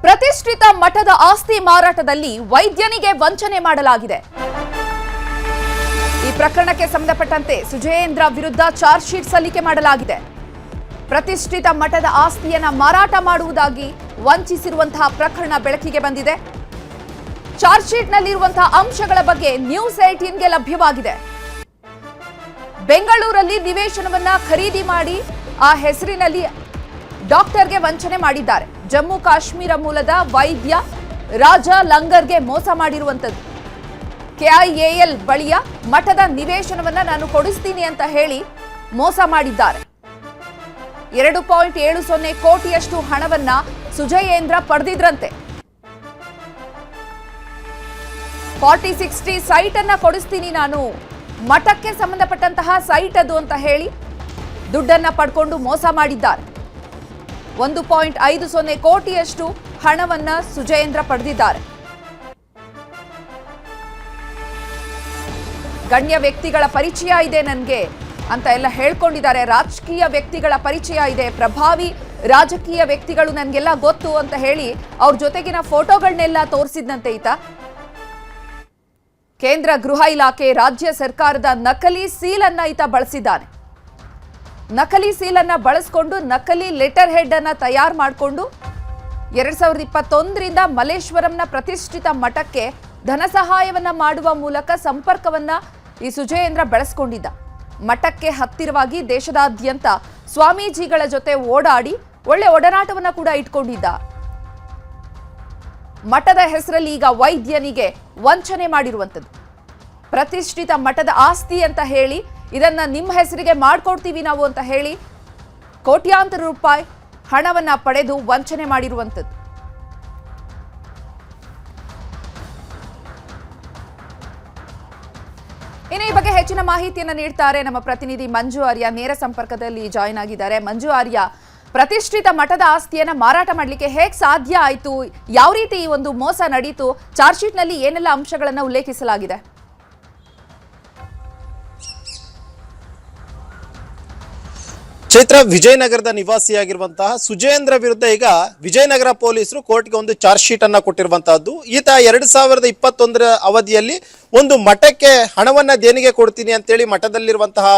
ಪ್ರತಿಷ್ಠಿತ ಮಠದ ಆಸ್ತಿ ಮಾರಾಟದಲ್ಲಿ ವೈದ್ಯನಿಗೆ ವಂಚನೆ ಮಾಡಲಾಗಿದೆ. ಈ ಪ್ರಕರಣಕ್ಕೆ ಸಂಬಂಧಪಟ್ಟಂತೆ ಸುಜಯೇಂದ್ರ ವಿರುದ್ಧ ಚಾರ್ಜ್ ಶೀಟ್ ಸಲ್ಲಿಕೆ ಮಾಡಲಾಗಿದೆ. ಪ್ರತಿಷ್ಠಿತ ಮಠದ ಆಸ್ತಿಯನ್ನ ಮಾರಾಟ ಮಾಡುವುದಾಗಿ ವಂಚಿಸಿರುವಂತಹ ಪ್ರಕರಣ ಬೆಳಕಿಗೆ ಬಂದಿದೆ. ಚಾರ್ಜ್ ಶೀಟ್ನಲ್ಲಿರುವಂತಹ ಅಂಶಗಳ ಬಗ್ಗೆ ನ್ಯೂಸ್ 18ಗೆ ಲಭ್ಯವಾಗಿದೆ. ಬೆಂಗಳೂರಲ್ಲಿ ನಿವೇಶನವನ್ನ ಖರೀದಿ ಮಾಡಿ ಆ ಹೆಸರಿನಲ್ಲಿ ಡಾಕ್ಟರ್ಗೆ ವಂಚನೆ ಮಾಡಿದ್ದಾರೆ. ಜಮ್ಮು ಕಾಶ್ಮೀರ ಮೂಲದ ವೈದ್ಯ ರಾಜ ಲಂಗರ್ಗೆ ಮೋಸ ಮಾಡಿರುವಂತದ್ದು. KIAL ಬಳಿಯ ಮಠದ ನಿವೇಶನವನ್ನ ನಾನು ಕೊಡಿಸ್ತೀನಿ ಅಂತ ಹೇಳಿ ಮೋಸ ಮಾಡಿದ್ದಾರೆ. 2.70 ಕೋಟಿಯಷ್ಟು ಹಣವನ್ನ ಸುಜಯೇಂದ್ರ ಪಡೆದಿದ್ರಂತೆ. 40-60 ಸೈಟ್ ಅನ್ನ ಕೊಡಿಸ್ತೀನಿ ನಾನು, ಮಠಕ್ಕೆ ಸಂಬಂಧಪಟ್ಟಂತಹ ಸೈಟ್ ಅದು ಅಂತ ಹೇಳಿ ದುಡ್ಡನ್ನ ಪಡ್ಕೊಂಡು ಮೋಸ ಮಾಡಿದ್ದಾರೆ. 1.50 ಕೋಟಿಯಷ್ಟು ಹಣವನ್ನ ಸುಜಯೇಂದ್ರ ಪಡೆದಿದ್ದಾರೆ. ಗಣ್ಯ ವ್ಯಕ್ತಿಗಳ ಪರಿಚಯ ಇದೆ ನನಗೆ ಅಂತ ಎಲ್ಲ ಹೇಳ್ಕೊಂಡಿದ್ದಾರೆ. ರಾಜಕೀಯ ವ್ಯಕ್ತಿಗಳ ಪರಿಚಯ ಇದೆ, ಪ್ರಭಾವಿ ರಾಜಕೀಯ ವ್ಯಕ್ತಿಗಳು ನನಗೆಲ್ಲ ಗೊತ್ತು ಅಂತ ಹೇಳಿ ಅವ್ರ ಜೊತೆಗಿನ ಫೋಟೋಗಳನ್ನೆಲ್ಲ ತೋರಿಸಿದ್ದಂತೆ ಈತ. ಕೇಂದ್ರ ಗೃಹ ಇಲಾಖೆ, ರಾಜ್ಯ ಸರ್ಕಾರದ ನಕಲಿ ಸೀಲನ್ನ ಈತ ಬಳಸಿದ್ದಾನೆ. ನಕಲಿ ಸೀಲನ್ನ ಬಳಸಿಕೊಂಡು ನಕಲಿ ಲೆಟರ್ ಹೆಡ್ ಅನ್ನ ತಯಾರು ಮಾಡಿಕೊಂಡು 2021ರಿಂದ ಮಲ್ಲೇಶ್ವರಂನ ಪ್ರತಿಷ್ಠಿತ ಮಠಕ್ಕೆ ಧನ ಸಹಾಯವನ್ನ ಮಾಡುವ ಮೂಲಕ ಸಂಪರ್ಕವನ್ನ ಈ ಸುಜಯೇಂದ್ರ ಬೆಳೆಸಿಕೊಂಡಿದ್ದ. ಮಠಕ್ಕೆ ಹತ್ತಿರವಾಗಿ ದೇಶದಾದ್ಯಂತ ಸ್ವಾಮೀಜಿಗಳ ಜೊತೆ ಓಡಾಡಿ ಒಳ್ಳೆ ಒಡನಾಟವನ್ನ ಕೂಡ ಇಟ್ಕೊಂಡಿದ್ದ. ಮಠದ ಹೆಸರಲ್ಲಿ ಈಗ ವೈದ್ಯನಿಗೆ ವಂಚನೆ ಮಾಡಿರುವಂಥದ್ದು. ಪ್ರತಿಷ್ಠಿತ ಮಠದ ಆಸ್ತಿ ಅಂತ ಹೇಳಿ ಇದನ್ನ ನಿಮ್ಮ ಹೆಸರಿಗೆ ಮಾಡ್ಕೊಡ್ತೀವಿ ನಾವು ಅಂತ ಹೇಳಿ ಕೋಟ್ಯಾಂತರ ರೂಪಾಯಿ ಹಣವನ್ನ ಪಡೆದು ವಂಚನೆ ಮಾಡಿರುವಂಥದ್ದು. ಇನ್ನು ಈ ಬಗ್ಗೆ ಹೆಚ್ಚಿನ ಮಾಹಿತಿಯನ್ನ ನೀಡ್ತಾರೆ ನಮ್ಮ ಪ್ರತಿನಿಧಿ ಮಂಜು ಆರ್ಯ. ನೇರ ಸಂಪರ್ಕದಲ್ಲಿ ಜಾಯಿನ್ ಆಗಿದ್ದಾರೆ. ಮಂಜು ಆರ್ಯ, ಪ್ರತಿಷ್ಠಿತ ಮಠದ ಆಸ್ತಿಯನ್ನ ಮಾರಾಟ ಮಾಡಲಿಕ್ಕೆ ಹೇಗೆ ಸಾಧ್ಯ ಆಯಿತು? ಯಾವ ರೀತಿ ಈ ಒಂದು ಮೋಸ ನಡೀತು? ಚಾರ್ಜ್ ಶೀಟ್ ನಲ್ಲಿ ಏನೆಲ್ಲ ಅಂಶಗಳನ್ನ ಉಲ್ಲೇಖಿಸಲಾಗಿದೆ? ಚೈತ್ರ, ವಿಜಯನಗರದ ನಿವಾಸಿಯಾಗಿರುವಂತಹ ಸುಜಯೇಂದ್ರ ವಿರುದ್ಧ ಈಗ ವಿಜಯನಗರ ಪೊಲೀಸರು ಕೋರ್ಟ್ಗೆ ಒಂದು ಚಾರ್ಜ್ ಶೀಟ್ ಅನ್ನ ಕೊಟ್ಟಿರುವಂತಹದ್ದು. ಈತ 2021ರ ಅವಧಿಯಲ್ಲಿ ಒಂದು ಮಠಕ್ಕೆ ಹಣವನ್ನ ದೇಣಿಗೆ ಕೊಡ್ತೀನಿ ಅಂತೇಳಿ ಮಠದಲ್ಲಿರುವಂತಹ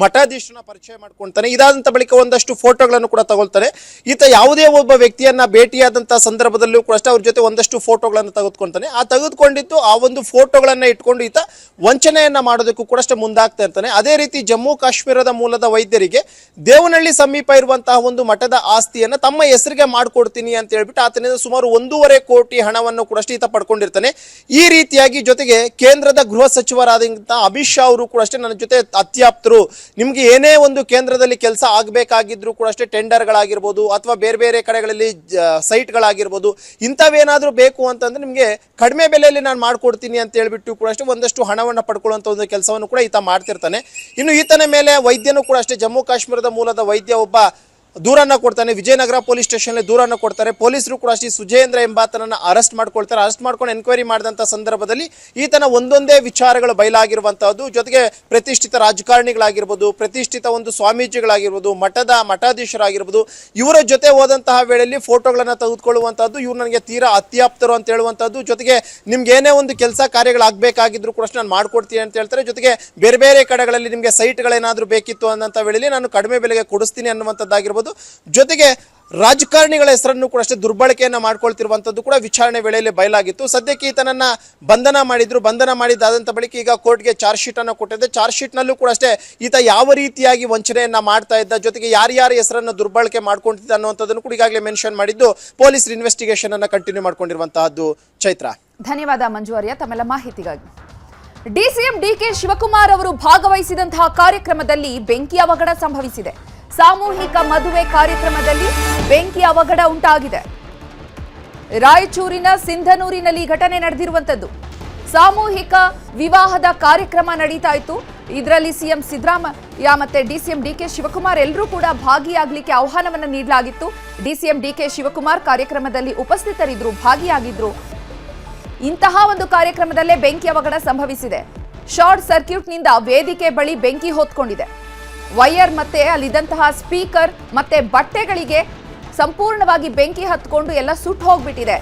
ಮಠಾಧೀಶನ ಪರಿಚಯ ಮಾಡ್ಕೊಳ್ತಾನೆ. ಇದಾದಂತ ಬಳಿಕ ಒಂದಷ್ಟು ಫೋಟೋಗಳನ್ನು ಕೂಡ ತಗೊಳ್ತಾನೆ. ಈತ ಯಾವುದೇ ಒಬ್ಬ ವ್ಯಕ್ತಿಯನ್ನ ಭೇಟಿಯಾದಂತಹ ಸಂದರ್ಭದಲ್ಲೂ ಕೂಡ ಅವ್ರ ಜೊತೆ ಒಂದಷ್ಟು ಫೋಟೋಗಳನ್ನು ತೆಗೆದುಕೊಳ್ತಾನೆ. ಆ ತೆಗೆದುಕೊಂಡಿದ್ದು ಆ ಒಂದು ಫೋಟೋಗಳನ್ನ ಇಟ್ಕೊಂಡು ಈತ ವಂಚನೆಯನ್ನ ಮಾಡೋದಕ್ಕೂ ಕೂಡ ಮುಂದಾಗ್ತಾ ಇರ್ತಾನೆ. ಅದೇ ರೀತಿ ಜಮ್ಮು ಕಾಶ್ಮೀರದ ಮೂಲದ ವೈದ್ಯರಿಗೆ ದೇವನಹಳ್ಳಿ ಸಮೀಪ ಇರುವಂತಹ ಒಂದು ಮಠದ ಆಸ್ತಿಯನ್ನ ತಮ್ಮ ಹೆಸರಿಗೆ ಮಾಡ್ಕೊಡ್ತೀನಿ ಅಂತ ಹೇಳ್ಬಿಟ್ಟು ಆತನಿಂದ ಸುಮಾರು 1.5 ಕೋಟಿ ಹಣವನ್ನು ಕೂಡ ಈತ ಪಡ್ಕೊಂಡಿರ್ತಾನೆ. ಈ ರೀತಿಯಾಗಿ ಜೊತೆಗೆ ಕೇಂದ್ರದ ಗೃಹ ಸಚಿವರಾದಂತಹ ಅಮಿತ್ ಶಾ ಅವರು ಕೂಡ ನನ್ನ ಜೊತೆ ಅತ್ಯಾಪ್ತರು, ನಿಮ್ಗೆ ಏನೇ ಒಂದು ಕೇಂದ್ರದಲ್ಲಿ ಕೆಲಸ ಆಗಬೇಕಾಗಿದ್ರು ಕೂಡ ಟೆಂಡರ್ಗಳಾಗಿರ್ಬೋದು ಅಥವಾ ಬೇರೆ ಬೇರೆ ಕಡೆಗಳಲ್ಲಿ ಸೈಟ್ಗಳಾಗಿರ್ಬೋದು, ಇಂಥವೇನಾದ್ರೂ ಬೇಕು ಅಂತಂದ್ರೆ ನಿಮ್ಗೆ ಕಡಿಮೆ ಬೆಲೆಯಲ್ಲಿ ನಾನು ಮಾಡ್ಕೊಡ್ತೀನಿ ಅಂತ ಹೇಳ್ಬಿಟ್ಟು ಕೂಡ ಒಂದಷ್ಟು ಹಣವನ್ನ ಪಡ್ಕೊಳ್ಳುವಂತ ಒಂದು ಕೆಲಸವನ್ನು ಕೂಡ ಈತ ಮಾಡ್ತಿರ್ತಾನೆ. ಇನ್ನು ಈತನ ಮೇಲೆ ವೈದ್ಯನು ಕೂಡ ಜಮ್ಮು ಕಾಶ್ಮೀರದ ಮೂಲದ ವೈದ್ಯ ಒಬ್ಬ ದೂರನ್ನ ಕೊಡ್ತಾನೆ. ವಿಜಯನಗರ ಪೊಲೀಸ್ ಸ್ಟೇಷನ್ ದೂರನ್ನ ಕೊಡ್ತಾರೆ. ಪೊಲೀಸರು ಕೂಡ ಸುಜಯೇಂದ್ರ ಎಂಬಾತನನ್ನ ಅರೆಸ್ಟ್ ಮಾಡ್ಕೊಳ್ತಾರೆ. ಅರೆಸ್ಟ್ ಮಾಡ್ಕೊಂಡು ಎನ್ಕ್ವೈರಿ ಮಾಡಿದಂತ ಸಂದರ್ಭದಲ್ಲಿ ಈತನ ಒಂದೊಂದೇ ವಿಚಾರಗಳು ಬಯಲಾಗಿರುವಂತಹದ್ದು. ಜೊತೆಗೆ ಪ್ರತಿಷ್ಠಿತ ರಾಜಕಾರಣಿಗಳಾಗಿರ್ಬೋದು, ಪ್ರತಿಷ್ಠಿತ ಒಂದು ಸ್ವಾಮೀಜಿಗಳಾಗಿರ್ಬೋದು, ಮಠಾಧೀಶರಾಗಿರ್ಬೋದು, ಇವರ ಜೊತೆ ಹೋದಂತಹ ವೇಳೆಯಲ್ಲಿ ಫೋಟೋಗಳನ್ನ ತೆಗೆದುಕೊಳ್ಳುವಂತಹದ್ದು, ಇವ್ರು ನನಗೆ ತೀರಾ ಅತ್ಯಾಪ್ತರು ಅಂತ ಹೇಳುವಂತಹದ್ದು. ಜೊತೆಗೆ ನಿಮ್ಗೆ ಏನೇ ಒಂದು ಕೆಲಸ ಕಾರ್ಯಗಳಾಗಬೇಕಾಗಿದ್ರು ಕೂಡ ನಾನು ಮಾಡ್ಕೊಡ್ತೀನಿ ಅಂತ ಹೇಳ್ತಾರೆ. ಜೊತೆಗೆ ಬೇರೆ ಬೇರೆ ಕಡೆಗಳಲ್ಲಿ ನಿಮ್ಗೆ ಸೈಟ್ಗಳೇನಾದ್ರೂ ಬೇಕಿತ್ತು ಅನ್ನೋಂಥ ವೇಳೆಯಲ್ಲಿ ನಾನು ಕಡಿಮೆ ಬೆಲೆಗೆ ಕೊಡಿಸ್ತೀನಿ ಅನ್ನುವಂಥದ್ದಾಗಿರ್ಬೋದು. ಜೊತೆಗೆ ರಾಜಕಾರಣಿಗಳ ಹೆಸರನ್ನು ಕೂಡ ದುರ್ಬಳಕೆಯನ್ನ ಮಾಡ್ಕೊಳ್ತಿರುವಂತದ್ದು ಕೂಡ ವಿಚಾರಣೆ ವೇಳೆಯಲ್ಲಿ ಬಯಲಾಗಿತ್ತು. ಸದ್ಯಕ್ಕೆ ಈತನನ್ನ ಬಂಧನ ಮಾಡಿದ್ರು. ಬಂಧನ ಮಾಡಿದಾದಂತ ಬಳಿಕ ಈಗ ಕೋರ್ಟ್ಗೆ ಚಾರ್ಜ್ ಶೀಟ್ ಅನ್ನು ಕೊಟ್ಟಿದೆ. ಚಾರ್ಜ್ ಶೀಟ್ ನಲ್ಲೂ ಕೂಡ ಈತ ಯಾವ ರೀತಿಯಾಗಿ ವಂಚನೆಯನ್ನ ಮಾಡ್ತಾ ಇದ್ದ, ಜೊತೆಗೆ ಯಾರ್ಯಾರ ಹೆಸರನ್ನು ದುರ್ಬಳಕೆ ಮಾಡ್ಕೊಂಡಿದ್ದ ಅನ್ನುವಂಥದ್ದನ್ನು ಕೂಡ ಈಗಾಗಲೇ ಮೆನ್ಷನ್ ಮಾಡಿದ್ದು ಪೊಲೀಸರು ಇನ್ವೆಸ್ಟಿಗೇಷನ್ ಅನ್ನ ಕಂಟಿನ್ಯೂ ಮಾಡ್ಕೊಂಡಿರುವಂತಹದ್ದು. ಚೈತ್ರ, ಧನ್ಯವಾದ ಮಂಜು ಆರ್ಯ ತಮ್ಮೆಲ್ಲ ಮಾಹಿತಿಗಾಗಿ. DCM DK ಶಿವಕುಮಾರ್ ಅವರು ಭಾಗವಹಿಸಿದಂತಹ ಕಾರ್ಯಕ್ರಮದಲ್ಲಿ ಬೆಂಕಿ ಅವಘಡ ಸಂಭವಿಸಿದೆ. ಸಾಮೂಹಿಕ ಮದುವೆ ಕಾರ್ಯಕ್ರಮದಲ್ಲಿ ಬೆಂಕಿ ಅವಘಡ ಉಂಟಾಗಿದೆ. ರಾಯಚೂರಿನ ಸಿಂಧನೂರಿನಲ್ಲಿ ಘಟನೆ ನಡೆದಿರುವಂತದ್ದು. ಸಾಮೂಹಿಕ ವಿವಾಹದ ಕಾರ್ಯಕ್ರಮ ನಡೀತಾ ಇತ್ತು. ಇದರಲ್ಲಿ ಸಿಎಂ ಸಿದ್ದರಾಮಯ್ಯ ಮತ್ತೆ DCM DK ಶಿವಕುಮಾರ್ ಎಲ್ಲರೂ ಕೂಡ ಭಾಗಿಯಾಗಲಿಕ್ಕೆ ಆಹ್ವಾನವನ್ನು ನೀಡಲಾಗಿತ್ತು. DCM DK ಶಿವಕುಮಾರ್ ಕಾರ್ಯಕ್ರಮದಲ್ಲಿ ಉಪಸ್ಥಿತರಿದ್ರು, ಭಾಗಿಯಾಗಿದ್ರು. ಇಂತಹ ಒಂದು ಕಾರ್ಯಕ್ರಮದಲ್ಲೇ ಬೆಂಕಿ ಅವಘಡ ಸಂಭವಿಸಿದೆ. ಶಾರ್ಟ್ ಸರ್ಕ್ಯೂಟ್ನಿಂದ ವೇದಿಕೆ ಬಳಿ ಬೆಂಕಿ ಹೊತ್ಕೊಂಡಿದೆ. ವೈರ್ ಮತ್ತೆ ಅಲ್ಲಿದ್ದಂತಹ ಸ್ಪೀಕರ್ ಮತ್ತೆ ಬಟ್ಟೆಗಳಿಗೆ ಸಂಪೂರ್ಣವಾಗಿ ಬೆಂಕಿ ಹತ್ಕೊಂಡು ಎಲ್ಲ ಸುಟ್ಟು ಹೋಗ್ಬಿಟ್ಟಿದೆ.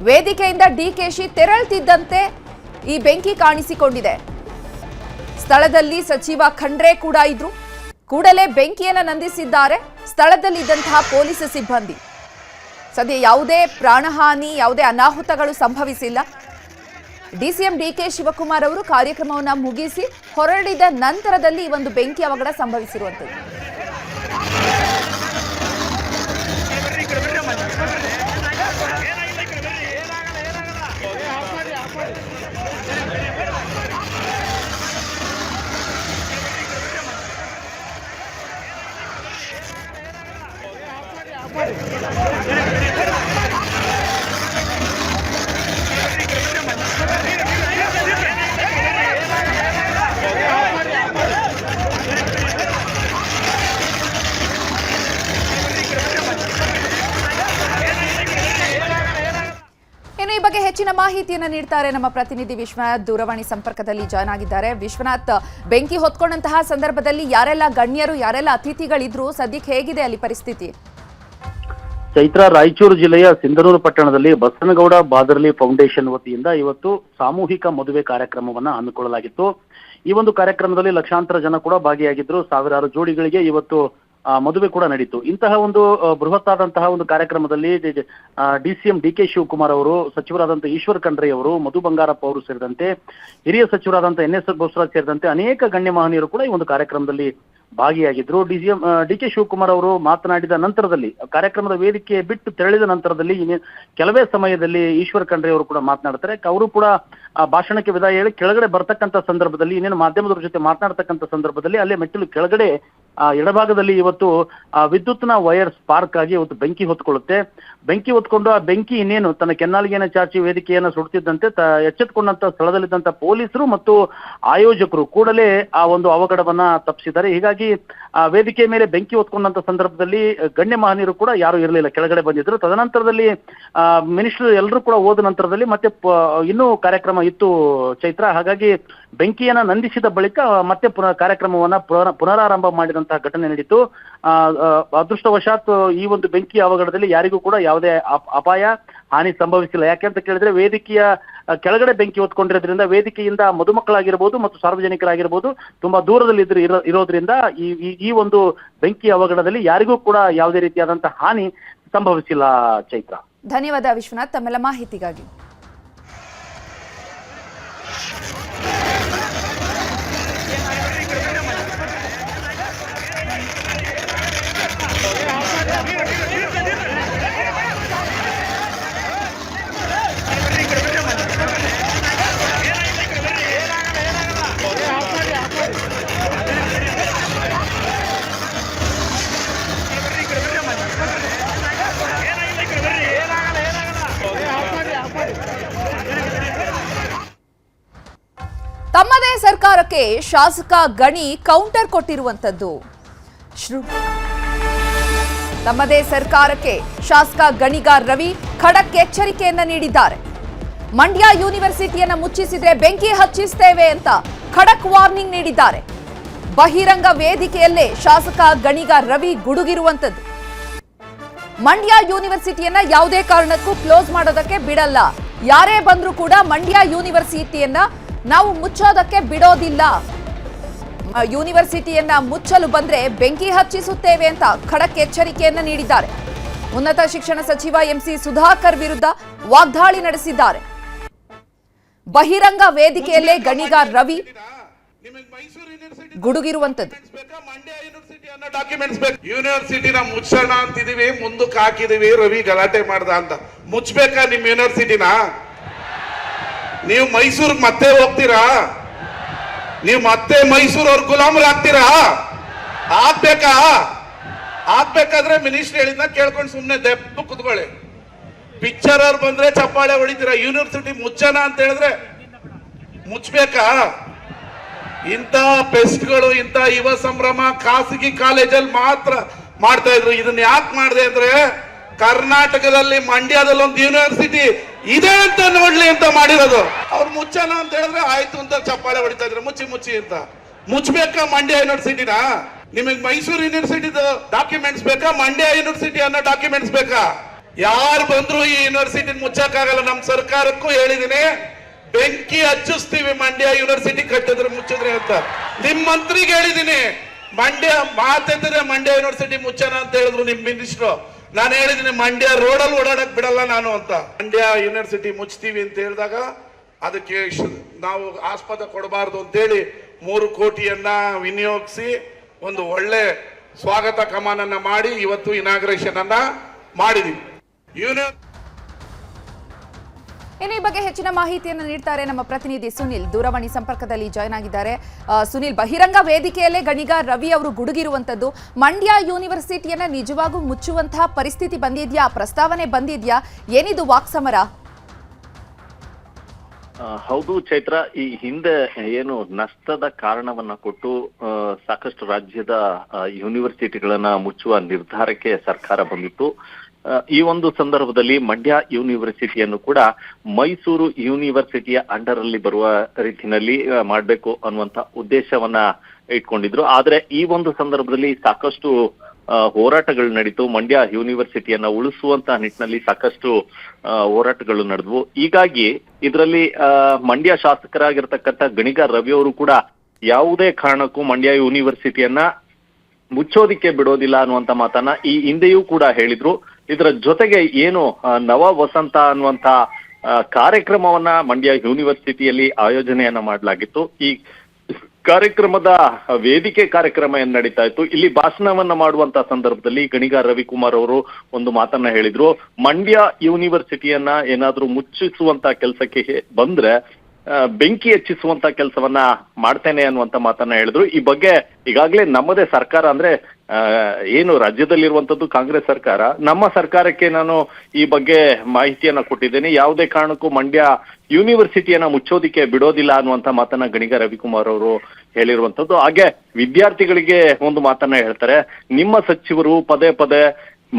ವೇದಿಕೆಯಿಂದ ಡಿಕೆಶಿ ತೆರಳುತ್ತಿದ್ದಂತೆ ಈ ಬೆಂಕಿ ಕಾಣಿಸಿಕೊಂಡಿದೆ. ಸ್ಥಳದಲ್ಲಿ ಸಚಿವ ಖಂಡ್ರೆ ಕೂಡ ಇದ್ರು. ಕೂಡಲೇ ಬೆಂಕಿಯನ್ನು ನಂದಿಸಿದ್ದಾರೆ ಸ್ಥಳದಲ್ಲಿದ್ದಂತಹ ಪೊಲೀಸ್ ಸಿಬ್ಬಂದಿ. ಸದ್ಯ ಯಾವುದೇ ಪ್ರಾಣಹಾನಿ, ಯಾವುದೇ ಅನಾಹುತಗಳು ಸಂಭವಿಸಿಲ್ಲ. ಡಿಸಿಎಂ ಡಿಕೆ ಶಿವಕುಮಾರ್ ಅವರು ಕಾರ್ಯಕ್ರಮವನ್ನು ಮುಗಿಸಿ ಹೊರಡಿದ ನಂತರದಲ್ಲಿ ಈ ಒಂದು ಬೆಂಕಿ ಅವಘಡ ಸಂಭವಿಸಿರುವಂಥದ್ದು. ಈ ಬಗ್ಗೆ ಹೆಚ್ಚಿನ ಮಾಹಿತಿಯನ್ನು ನೀಡ್ತಾರೆ ನಮ್ಮ ಪ್ರತಿನಿಧಿ ವಿಶ್ವನಾಥ್. ದೂರವಾಣಿ ಸಂಪರ್ಕದಲ್ಲಿ ಜಾಯ್ನ್ ಆಗಿದ್ದಾರೆ. ವಿಶ್ವನಾಥ್, ಬೆಂಕಿ ಹೊತ್ಕೊಂಡಂತಹ ಸಂದರ್ಭದಲ್ಲಿ ಯಾರೆಲ್ಲ ಗಣ್ಯರು, ಯಾರೆಲ್ಲ ಅತಿಥಿಗಳಿದ್ರು, ಸದ್ಯಕ್ಕೆ ಹೇಗಿದೆ ಅಲ್ಲಿ ಪರಿಸ್ಥಿತಿ? ಚೈತ್ರ, ರಾಯಚೂರು ಜಿಲ್ಲೆಯ ಸಿಂಧನೂರು ಪಟ್ಟಣದಲ್ಲಿ ಬಸನಗೌಡ ಬಾದರ್ಲಿ ಫೌಂಡೇಶನ್ ವತಿಯಿಂದ ಇವತ್ತು ಸಾಮೂಹಿಕ ಮದುವೆ ಕಾರ್ಯಕ್ರಮವನ್ನ ಹಮ್ಮಿಕೊಳ್ಳಲಾಗಿತ್ತು. ಈ ಒಂದು ಕಾರ್ಯಕ್ರಮದಲ್ಲಿ ಲಕ್ಷಾಂತರ ಜನ ಕೂಡ ಭಾಗಿಯಾಗಿದ್ರು. ಸಾವಿರಾರು ಜೋಡಿಗಳಿಗೆ ಇವತ್ತು ಮದುವೆ ಕೂಡ ನಡೀತು. ಇಂತಹ ಒಂದು ಬೃಹತ್ತಾದಂತಹ ಒಂದು ಕಾರ್ಯಕ್ರಮದಲ್ಲಿ ಡಿಸಿಎಂ ಡಿಕೆ ಶಿವಕುಮಾರ್ ಅವರು, ಸಚಿವರಾದಂತಹ ಈಶ್ವರ್ ಖಂಡ್ರೆ ಅವರು, ಮಧು ಬಂಗಾರಪ್ಪ ಅವರು ಸೇರಿದಂತೆ ಹಿರಿಯ ಸಚಿವರಾದಂತಹ NS ಬೋಸರಾಜ್ ಸೇರಿದಂತೆ ಅನೇಕ ಗಣ್ಯ ಮಹನೀಯರು ಕೂಡ ಈ ಒಂದು ಕಾರ್ಯಕ್ರಮದಲ್ಲಿ ಭಾಗಿಯಾಗಿದ್ರು. ಡಿಕೆ ಶಿವಕುಮಾರ್ ಅವರು ಮಾತನಾಡಿದ ನಂತರದಲ್ಲಿ, ಕಾರ್ಯಕ್ರಮದ ವೇದಿಕೆ ಬಿಟ್ಟು ತೆರಳಿದ ನಂತರದಲ್ಲಿ ಕೆಲವೇ ಸಮಯದಲ್ಲಿ ಈಶ್ವರ್ ಖಂಡ್ರೆ ಅವರು ಕೂಡ ಮಾತನಾಡ್ತಾರೆ. ಅವರು ಕೂಡ ಭಾಷಣಕ್ಕೆ ವಿದಾಯ ಹೇಳಿ ಕೆಳಗಡೆ ಬರ್ತಕ್ಕಂಥ ಸಂದರ್ಭದಲ್ಲಿ, ಇನ್ನೇನು ಮಾಧ್ಯಮದವರ ಜೊತೆ ಮಾತನಾಡ್ತಕ್ಕಂಥ ಸಂದರ್ಭದಲ್ಲಿ ಅಲ್ಲೇ ಮೆಟ್ಟಿಲು ಕೆಳಗಡೆ ಎಡಭಾಗದಲ್ಲಿ ಇವತ್ತು ವಿದ್ಯುತ್ನ ವೈರ್ ಸ್ಪಾರ್ಕ್ ಆಗಿ ಇವತ್ತು ಬೆಂಕಿ ಹೊತ್ಕೊಳ್ಳುತ್ತೆ. ಬೆಂಕಿ ಹೊತ್ಕೊಂಡು ಆ ಬೆಂಕಿ ಇನ್ನೇನು ತನ್ನ ಕೆನ್ನಾಲಿಗೆಯನ್ನು ಚಾಚಿ ವೇದಿಕೆಯನ್ನು ಸುಡುತ್ತಿದ್ದಂತೆ ಎಚ್ಚೆತ್ತುಕೊಂಡಂತ ಸ್ಥಳದಲ್ಲಿದ್ದಂತ ಪೊಲೀಸರು ಮತ್ತು ಆಯೋಜಕರು ಕೂಡಲೇ ಆ ಒಂದು ಅವಘಡವನ್ನ ತಪ್ಪಿಸಿದ್ದಾರೆ. ಹೀಗಾಗಿ ಆ ವೇದಿಕೆ ಮೇಲೆ ಬೆಂಕಿ ಹೊತ್ಕೊಂಡಂತ ಸಂದರ್ಭದಲ್ಲಿ ಗಣ್ಯ ಮಹನೀಯರು ಕೂಡ ಯಾರು ಇರಲಿಲ್ಲ, ಕೆಳಗಡೆ ಬಂದಿದ್ರು. ತದನಂತರದಲ್ಲಿ ಮಿನಿಸ್ಟರ್ ಎಲ್ಲರೂ ಕೂಡ ಹೋದ ನಂತರದಲ್ಲಿ ಮತ್ತೆ ಇನ್ನೂ ಕಾರ್ಯಕ್ರಮ ಇತ್ತು ಚೈತ್ರ. ಹಾಗಾಗಿ ಬೆಂಕಿಯನ್ನ ನಂದಿಸಿದ ಬಳಿಕ ಮತ್ತೆ ಕಾರ್ಯಕ್ರಮವನ್ನ ಪುನರಾರಂಭ ಮಾಡಿದಂತಹ ಘಟನೆ ನಡೀತು. ಅದೃಷ್ಟವಶಾತ್ ಈ ಒಂದು ಬೆಂಕಿ ಅವಘಡದಲ್ಲಿ ಯಾರಿಗೂ ಕೂಡ ಯಾವುದೇ ಅಪಾಯ ಹಾನಿ ಸಂಭವಿಸಿಲ್ಲ. ಯಾಕೆಂತ ಕೇಳಿದ್ರೆ ವೇದಿಕೆಯ ಕೆಳಗಡೆ ಬೆಂಕಿ ಹೊತ್ಕೊಂಡಿರೋದ್ರಿಂದ ವೇದಿಕೆಯಿಂದ ಮದುಮಕ್ಕಳಾಗಿರ್ಬೋದು ಮತ್ತು ಸಾರ್ವಜನಿಕರಾಗಿರ್ಬೋದು ತುಂಬಾ ದೂರದಲ್ಲಿ ಇರೋದ್ರಿಂದ ಈ ಒಂದು ಬೆಂಕಿ ಅವಘಡದಲ್ಲಿ ಯಾರಿಗೂ ಕೂಡ ಯಾವುದೇ ರೀತಿಯಾದಂತಹ ಹಾನಿ ಸಂಭವಿಸಿಲ್ಲ. ಚೈತ್ರ, ಧನ್ಯವಾದ ವಿಶ್ವನಾಥ್ ತಮ್ಮೆಲ್ಲ ಮಾಹಿತಿಗಾಗಿ. ತಮ್ಮದೇ ಸರ್ಕಾರಕ್ಕೆ ಶಾಸಕ ಗಣಿ ಕೌಂಟರ್ ಕೊಟ್ಟಿರುವಂತದ್ದು. ತಮ್ಮದೇ ಸರ್ಕಾರಕ್ಕೆ ಶಾಸಕ ಗಣಿಗಾರ್ ರವಿ ಖಡಕ್ ಎಚ್ಚರಿಕೆಯನ್ನ ನೀಡಿದ್ದಾರೆ. ಮಂಡ್ಯ ಯೂನಿವರ್ಸಿಟಿಯನ್ನ ಮುಚ್ಚಿಸಿದ್ರೆ ಬೆಂಕಿ ಹಚ್ಚಿಸ್ತೇವೆ ಅಂತ ಖಡಕ್ ವಾರ್ನಿಂಗ್ ನೀಡಿದ್ದಾರೆ. ಬಹಿರಂಗ ವೇದಿಕೆಯಲ್ಲೇ ಶಾಸಕ ಗಣಿಗಾರ್ ರವಿ ಗುಡುಗಿರುವಂತದ್ದು. ಮಂಡ್ಯ ಯೂನಿವರ್ಸಿಟಿಯನ್ನ ಯಾವುದೇ ಕಾರಣಕ್ಕೂ ಕ್ಲೋಸ್ ಮಾಡೋದಕ್ಕೆ ಬಿಡಲ್ಲ. ಯಾರೇ ಬಂದ್ರೂ ಕೂಡ ಮಂಡ್ಯ ಯೂನಿವರ್ಸಿಟಿಯನ್ನ ನಾವು ಮುಚ್ಚೋದಕ್ಕೆ ಬಿಡೋದಿಲ್ಲ. ಯೂನಿವರ್ಸಿಟಿಯನ್ನ ಮುಚ್ಚಲು ಬಂದ್ರೆ ಬೆಂಕಿ ಹಚ್ಚಿಸುತ್ತೇವೆ ಅಂತ ಖಡಕ್ ಎಚ್ಚರಿಕೆಯನ್ನ ನೀಡಿದ್ದಾರೆ. ಉನ್ನತ ಶಿಕ್ಷಣ ಸಚಿವ MC ಸುಧಾಕರ್ ವಿರುದ್ಧ ವಾಗ್ದಾಳಿ ನಡೆಸಿದ್ದಾರೆ. ಬಹಿರಂಗ ವೇದಿಕೆಯಲ್ಲೇ ಗಣಿಗಾರ್ ರವಿ ಗುಡುಗಿರುವಂತದ್ದು. ಯೂನಿವರ್ಸಿಟಿನ ಮುಚ್ಚೋಣ ಅಂತಿದೀವಿ, ಮುಂದಕ್ಕೆ ಹಾಕಿದೀವಿ, ರವಿ ಗಲಾಟೆ ಮಾಡ್ದ ಅಂತ. ಮುಚ್ಚಬೇಕಾ ನಿಮ್ ಯೂನಿವರ್ಸಿಟಿನ? ನೀವು ಮೈಸೂರಿಗೆ ಮತ್ತೆ ಹೋಗ್ತೀರಾ? ನೀವು ಮತ್ತೆ ಮೈಸೂರವ್ರ ಗುಲಾಮರಾಗ್ತೀರಾ? ಆಗ್ಬೇಕಾ? ಆಗ್ಬೇಕಾದ್ರೆ ಮಿನಿಸ್ಟರ್ ಹೇಳಿದ್ನ ಕೇಳ್ಕೊಂಡು ಸುಮ್ನೆ ದೆಪ್ಪು ಕುತ್ಕೊಳ್ಳಿ. ಪಿಕ್ಚರ್ ಅವ್ರು ಬಂದ್ರೆ ಚಪ್ಪಾಳೆ ಹೊಡಿತೀರಾ. ಯೂನಿವರ್ಸಿಟಿ ಮುಚ್ಚೋಣ ಅಂತ ಹೇಳಿದ್ರೆ ಮುಚ್ಚಬೇಕಾ? ಇಂಥ ಪೆಸ್ಟ್ಗಳು, ಇಂಥ ಯುವ ಸಂಭ್ರಮ ಖಾಸಗಿ ಕಾಲೇಜಲ್ಲಿ ಮಾತ್ರ ಮಾಡ್ತಾ ಇದ್ರು. ಇದನ್ನ ಯಾಕೆ ಮಾಡಿದೆ ಅಂದ್ರೆ ಕರ್ನಾಟಕದಲ್ಲಿ ಮಂಡ್ಯದಲ್ಲಿ ಒಂದು ಯೂನಿವರ್ಸಿಟಿ ಇದೆ ಅಂತ ನೋಡ್ಲಿ ಅಂತ ಮಾಡಿರೋದು. ಅವ್ರು ಮುಚ್ಚೋಣ ಅಂತ ಹೇಳಿದ್ರೆ ಆಯ್ತು ಅಂತ ಚಪ್ಪಾಳೆ ಹೊಡಿತಾ ಇದ್ರು, ಮುಚ್ಚಿ ಮುಚ್ಚಿ ಅಂತ. ಮುಚ್ಚಬೇಕಾ ಮಂಡ್ಯ ಯೂನಿವರ್ಸಿಟಿನ? ನಿಮಗೆ ಮೈಸೂರು ಯೂನಿವರ್ಸಿಟಿದ ಡಾಕ್ಯುಮೆಂಟ್ಸ್ ಬೇಕಾ, ಮಂಡ್ಯ ಯೂನಿವರ್ಸಿಟಿ ಅನ್ನೋ ಡಾಕ್ಯುಮೆಂಟ್ಸ್ ಬೇಕಾ? ಯಾರು ಬಂದ್ರು ಈ ಯೂನಿವರ್ಸಿಟಿ ಮುಚ್ಚಕ್ಕಾಗಲ್ಲ. ನಮ್ಮ ಸರ್ಕಾರಕ್ಕೂ ಹೇಳಿದೀನಿ, ಬೆಂಕಿ ಹಚ್ಚಿಸ್ತೀವಿ ಮಂಡ್ಯ ಯೂನಿವರ್ಸಿಟಿ ಕಟ್ಟಿದ್ರೆ ಮುಚ್ಚಿದ್ರೆ ಅಂತ. ನಿಮ್ ಮಂತ್ರಿಗೆ ಹೇಳಿದೀನಿ, ಮಂಡ್ಯ ಮಾತೆತ್ತಿದ್ರೆ ಮಂಡ್ಯ ಯೂನಿವರ್ಸಿಟಿ ಮುಚ್ಚನ ಅಂತ ಹೇಳಿದ್ರು ನಿಮ್ ಮಿನಿಸ್ಟ್ರು. ನಾನು ಹೇಳಿದೀನಿ ಮಂಡ್ಯ ರೋಡಲ್ಲಿ ಓಡಾಡಕ್ ಬಿಡಲ್ಲ ನಾನು ಅಂತ. ಮಂಡ್ಯ ಯೂನಿವರ್ಸಿಟಿ ಮುಚ್ತೀವಿ ಅಂತ ಹೇಳಿದಾಗ ಅದಕ್ಕೆ ನಾವು ಆಸ್ಪದ ಕೊಡಬಾರ್ದು ಅಂತೇಳಿ 3 ಕೋಟಿಯನ್ನ ವಿನಿಯೋಗಿಸಿ ಒಂದು ಒಳ್ಳೆ ಸ್ವಾಗತ ಕಮಾನನ್ನ ಮಾಡಿ ಇವತ್ತು ಇನಾಗ್ರೇಷನ್ ಅನ್ನ ಮಾಡಿದೀವಿ. ಇನ್ನು ಈ ಬಗ್ಗೆ ಹೆಚ್ಚಿನ ಮಾಹಿತಿಯನ್ನು ನೀಡ್ತಾರೆ ನಮ್ಮ ಪ್ರತಿನಿಧಿ ಸುನಿಲ್, ದೂರವಾಣಿ ಸಂಪರ್ಕದಲ್ಲಿ ಜಾಯ್ನ್ ಆಗಿದ್ದಾರೆ. ಸುನಿಲ್, ಬಹಿರಂಗ ವೇದಿಕೆಯಲ್ಲೇ ಗಣಿಗ ರವಿ ಅವರು ಗುಡುಗಿರುವಂತದ್ದು, ಮಂಡ್ಯ ಯೂನಿವರ್ಸಿಟಿಯನ್ನ ನಿಜವಾಗೂ ಮುಚ್ಚುವಂತಹ ಪರಿಸ್ಥಿತಿ ಬಂದಿದ್ಯಾ, ಪ್ರಸ್ತಾವನೆ ಬಂದಿದ್ಯಾ, ಏನಿದು ವಾಕ್ಸಮರ? ಹೌದು ಚೈತ್ರ, ಈ ಹಿಂದೆ ಏನು ನಷ್ಟದ ಕಾರಣವನ್ನ ಕೊಟ್ಟು ಸಾಕಷ್ಟು ರಾಜ್ಯದ ಯೂನಿವರ್ಸಿಟಿಗಳನ್ನ ಮುಚ್ಚುವ ನಿರ್ಧಾರಕ್ಕೆ ಸರ್ಕಾರ ಬಂದಿತ್ತು. ಈ ಒಂದು ಸಂದರ್ಭದಲ್ಲಿ ಮಂಡ್ಯ ಯೂನಿವರ್ಸಿಟಿಯನ್ನು ಕೂಡ ಮೈಸೂರು ಯೂನಿವರ್ಸಿಟಿಯ ಅಂಡರ್ ಅಲ್ಲಿ ಬರುವ ರೀತಿಯಲ್ಲಿ ಮಾಡಬೇಕು ಅನ್ನುವಂತ ಉದ್ದೇಶವನ್ನ ಇಟ್ಕೊಂಡಿದ್ರು. ಆದ್ರೆ ಈ ಒಂದು ಸಂದರ್ಭದಲ್ಲಿ ಸಾಕಷ್ಟು ಹೋರಾಟಗಳು ನಡೀತು. ಮಂಡ್ಯ ಯೂನಿವರ್ಸಿಟಿಯನ್ನ ಉಳಿಸುವಂತ ನಿಟ್ಟಿನಲ್ಲಿ ಸಾಕಷ್ಟು ಹೋರಾಟಗಳು ನಡೆದ್ವು. ಹೀಗಾಗಿ ಇದರಲ್ಲಿ ಮಂಡ್ಯ ಶಾಸಕರಾಗಿರ್ತಕ್ಕಂಥ ಗಣಿಗ ರವಿ ಅವರು ಕೂಡ ಯಾವುದೇ ಕಾರಣಕ್ಕೂ ಮಂಡ್ಯ ಯೂನಿವರ್ಸಿಟಿಯನ್ನ ಮುಚ್ಚೋದಿಕ್ಕೆ ಬಿಡೋದಿಲ್ಲ ಅನ್ನುವಂತ ಮಾತನ್ನ ಈ ಹಿಂದೆಯೂ ಕೂಡ ಹೇಳಿದ್ರು. ಇದರ ಜೊತೆಗೆ ಏನು ನವ ವಸಂತ ಅನ್ನುವಂತ ಕಾರ್ಯಕ್ರಮವನ್ನ ಮಂಡ್ಯ ಯೂನಿವರ್ಸಿಟಿಯಲ್ಲಿ ಆಯೋಜನೆಯನ್ನ ಮಾಡಲಾಗಿತ್ತು. ಈ ಕಾರ್ಯಕ್ರಮದ ವೇದಿಕೆ ಕಾರ್ಯಕ್ರಮ ಏನ್ ನಡೀತಾ ಇತ್ತು, ಇಲ್ಲಿ ಭಾಷಣವನ್ನ ಮಾಡುವಂತ ಸಂದರ್ಭದಲ್ಲಿ ಗಣಿಗ ರವಿಕುಮಾರ್ ಅವರು ಒಂದು ಮಾತನ್ನ ಹೇಳಿದ್ರು. ಮಂಡ್ಯ ಯೂನಿವರ್ಸಿಟಿಯನ್ನ ಏನಾದ್ರೂ ಮುಚ್ಚಿಸುವಂತ ಕೆಲಸಕ್ಕೆ ಬಂದ್ರೆ ಬೆಂಕಿ ಹೆಚ್ಚಿಸುವಂತ ಕೆಲಸವನ್ನ ಮಾಡ್ತೇನೆ ಅನ್ನುವಂತ ಮಾತನ್ನ ಹೇಳಿದ್ರು. ಈ ಬಗ್ಗೆ ಈಗಾಗಲೇ ನಮ್ಮದೇ ಸರ್ಕಾರ, ಅಂದ್ರೆ ಏನು ರಾಜ್ಯದಲ್ಲಿರುವಂತದ್ದು ಕಾಂಗ್ರೆಸ್ ಸರ್ಕಾರ, ನಮ್ಮ ಸರ್ಕಾರಕ್ಕೆ ನಾನು ಈ ಬಗ್ಗೆ ಮಾಹಿತಿಯನ್ನ ಕೊಟ್ಟಿದ್ದೇನೆ. ಯಾವುದೇ ಕಾರಣಕ್ಕೂ ಮಂಡ್ಯ ಯೂನಿವರ್ಸಿಟಿಯನ್ನ ಮುಚ್ಚೋದಿಕ್ಕೆ ಬಿಡೋದಿಲ್ಲ ಅನ್ನುವಂತ ಮಾತನ್ನ ಗಣಿಗ ರವಿಕುಮಾರ್ ಅವರು ಹೇಳಿರುವಂತದ್ದು. ಹಾಗೆ ವಿದ್ಯಾರ್ಥಿಗಳಿಗೆ ಒಂದು ಮಾತನ್ನ ಹೇಳ್ತಾರೆ, ನಿಮ್ಮ ಸಚಿವರು ಪದೇ ಪದೇ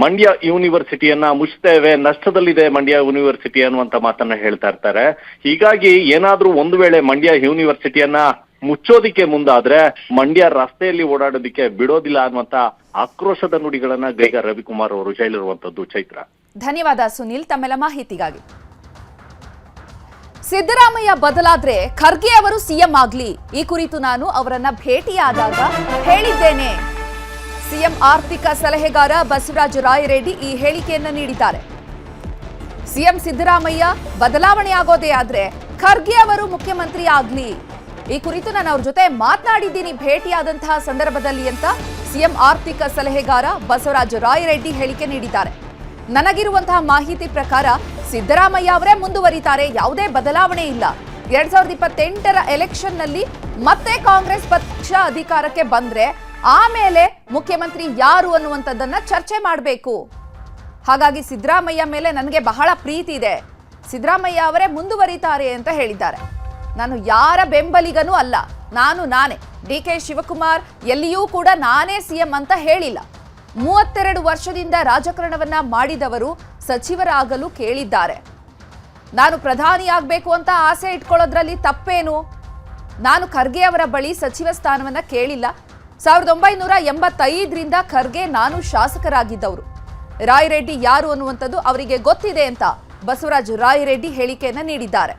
ಮಂಡ್ಯ ಯೂನಿವರ್ಸಿಟಿಯನ್ನ ಮುಚ್ತೇವೆ, ನಷ್ಟದಲ್ಲಿದೆ ಮಂಡ್ಯ ಯೂನಿವರ್ಸಿಟಿ ಅನ್ನುವಂತ ಮಾತನ್ನ ಹೇಳ್ತಾ ಇರ್ತಾರೆ. ಹೀಗಾಗಿ ಏನಾದ್ರೂ ಒಂದು ವೇಳೆ ಮಂಡ್ಯ ಯೂನಿವರ್ಸಿಟಿಯನ್ನ ಮುಚ್ಚೋದಿಕ್ಕೆ ಮುಂದಾದ್ರೆ ಮಂಡ್ಯ ರಸ್ತೆಯಲ್ಲಿ ಓಡಾಡೋದಿಕ್ಕೆ ಬಿಡೋದಿಲ್ಲ ಅನ್ನುವಂತ ಆಕ್ರೋಶದ ನುಡಿಗಳನ್ನ ಗೈಗ ರವಿಕುಮಾರ್ ಅವರು ಹೇಳಿರುವಂತದ್ದು. ಚೈತ್ರ, ಧನ್ಯವಾದ ಸುನಿಲ್ ತಮ್ಮೆಲ್ಲ ಮಾಹಿತಿಗಾಗಿ. ಸಿದ್ದರಾಮಯ್ಯ ಬದಲಾದ್ರೆ ಖರ್ಗೆ ಅವರು ಸಿಎಂ ಆಗ್ಲಿ, ಈ ಕುರಿತು ನಾನು ಅವರನ್ನ ಭೇಟಿಯಾದಾಗ ಹೇಳಿದ್ದೇನೆ. ಸಿಎಂ ಆರ್ಥಿಕ ಸಲಹೆಗಾರ ಬಸವರಾಜ ರಾಯರೆಡ್ಡಿ ಈ ಹೇಳಿಕೆಯನ್ನು ನೀಡಿದ್ದಾರೆ. ಸಿಎಂ ಸಿದ್ದರಾಮಯ್ಯ ಬದಲಾವಣೆ ಆಗೋದೇ ಆದ್ರೆ ಖರ್ಗೆ ಅವರು ಮುಖ್ಯಮಂತ್ರಿ ಆಗ್ಲಿ, ಈ ಕುರಿತು ನಾನು ಅವ್ರ ಜೊತೆ ಮಾತನಾಡಿದ್ದೀನಿ ಭೇಟಿಯಾದಂತಹ ಸಂದರ್ಭದಲ್ಲಿ ಅಂತ ಸಿಎಂ ಆರ್ಥಿಕ ಸಲಹೆಗಾರ ಬಸವರಾಜ ರಾಯರೆಡ್ಡಿ ಹೇಳಿಕೆ ನೀಡಿದ್ದಾರೆ. ನನಗಿರುವಂತಹ ಮಾಹಿತಿ ಪ್ರಕಾರ ಸಿದ್ದರಾಮಯ್ಯ ಅವರೇ ಮುಂದುವರಿತಾರೆ, ಯಾವುದೇ ಬದಲಾವಣೆ ಇಲ್ಲ. 2028ರ ಎಲೆಕ್ಷನ್ ನಲ್ಲಿ ಮತ್ತೆ ಕಾಂಗ್ರೆಸ್ ಪಕ್ಷ ಅಧಿಕಾರಕ್ಕೆ ಬಂದ್ರೆ ಆಮೇಲೆ ಮುಖ್ಯಮಂತ್ರಿ ಯಾರು ಅನ್ನುವಂಥದ್ದನ್ನ ಚರ್ಚೆ ಮಾಡಬೇಕು. ಹಾಗಾಗಿ ಸಿದ್ದರಾಮಯ್ಯ ಮೇಲೆ ನನಗೆ ಬಹಳ ಪ್ರೀತಿ ಇದೆ, ಸಿದ್ದರಾಮಯ್ಯ ಅವರೇ ಮುಂದುವರಿತಾರೆ ಅಂತ ಹೇಳಿದ್ದಾರೆ. ನಾನು ಯಾರ ಬೆಂಬಲಿಗನೂ ಅಲ್ಲ, ನಾನೇ. DK ಶಿವಕುಮಾರ್ ಎಲ್ಲಿಯೂ ಕೂಡ ನಾನೇ ಸಿಎಂ ಅಂತ ಹೇಳಿಲ್ಲ. 32 ವರ್ಷದಿಂದ ರಾಜಕಾರಣವನ್ನ ಮಾಡಿದವರು ಸಚಿವರಾಗಲು ಕೇಳಿದ್ದಾರೆ. ನಾನು ಪ್ರಧಾನಿ ಆಗ್ಬೇಕು ಅಂತ ಆಸೆ ಇಟ್ಕೊಳ್ಳೋದ್ರಲ್ಲಿ ತಪ್ಪೇನು? ನಾನು ಖರ್ಗೆ ಅವರ ಬಳಿ ಸಚಿವ ಸ್ಥಾನವನ್ನ ಕೇಳಿಲ್ಲ. 1985ರಿಂದ ಖರ್ಗೆ ನಾನು ಶಾಸಕರಾಗಿದ್ದವರು. ರಾಯರೆಡ್ಡಿ ಯಾರು ಅನ್ನುವಂಥದ್ದು ಅವರಿಗೆ ಗೊತ್ತಿದೆ ಅಂತ ಬಸವರಾಜ ರಾಯರೆಡ್ಡಿ ಹೇಳಿಕೆಯನ್ನ ನೀಡಿದ್ದಾರೆ.